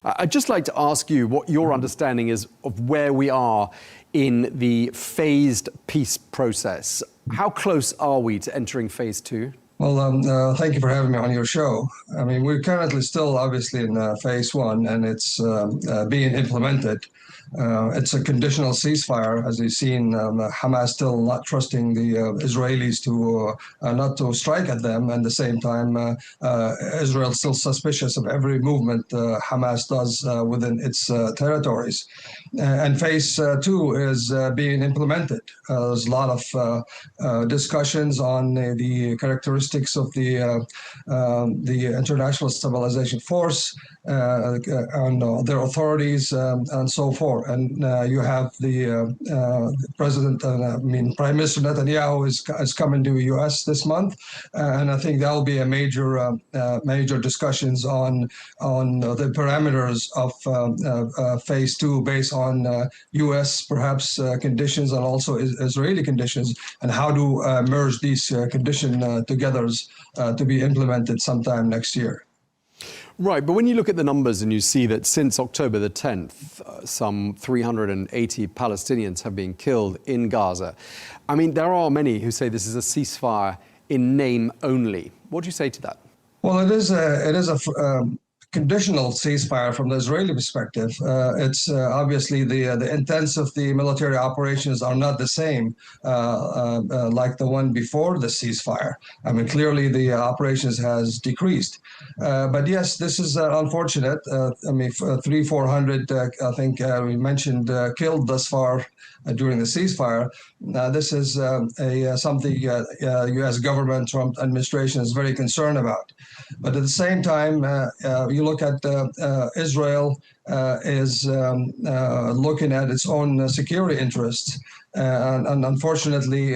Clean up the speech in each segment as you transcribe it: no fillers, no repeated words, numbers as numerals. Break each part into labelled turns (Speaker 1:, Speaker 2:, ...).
Speaker 1: I'd just like to ask you what your understanding is of where we are in the phased peace process. How close are we to entering phase two?
Speaker 2: Well, thank you for having me on your show. I mean, we're currently still obviously in phase one, and it's being implemented. It's a conditional ceasefire, as you've seen. Hamas still not trusting the Israelis to not to strike at them, and at the same time, Israel still suspicious of every movement Hamas does within its territories. And phase two is being implemented. There's a lot of discussions on the characteristics of the International Stabilization Force, on their authorities, and so forth. And you have the president, Prime Minister Netanyahu is coming to the U.S. this month, and I think that will be a major discussions on the parameters of phase two based on U.S. perhaps conditions and also Israeli conditions, and how to merge these conditions together to be implemented sometime next year.
Speaker 1: Right, but when you look at the numbers and you see that since October the 10th, some 380 Palestinians have been killed in Gaza, I mean, there are many who say this is a ceasefire in name only. What do you say to that?
Speaker 2: Well, it is a conditional ceasefire from the Israeli perspective. It's obviously the intents of the military operations are not the same like the one before the ceasefire. I mean, clearly the operations has decreased. But yes, this is unfortunate. I mean, 400, I think we mentioned, killed thus far during the ceasefire. This is something U.S. government, Trump administration is very concerned about. But at the same time, you look at Israel is looking at its own security interests, and unfortunately,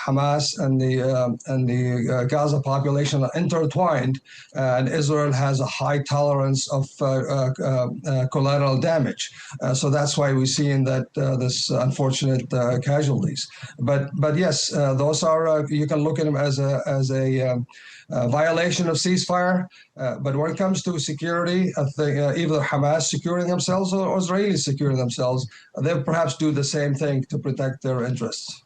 Speaker 2: Hamas and the Gaza population are intertwined, and Israel has a high tolerance of collateral damage. So that's why we're seeing that this unfortunate casualties. But yes, those are you can look at them as a violation of ceasefire. But when it comes to security, I think either Hamas securing themselves or Israelis securing themselves, they'll perhaps do the same thing to protect their interests.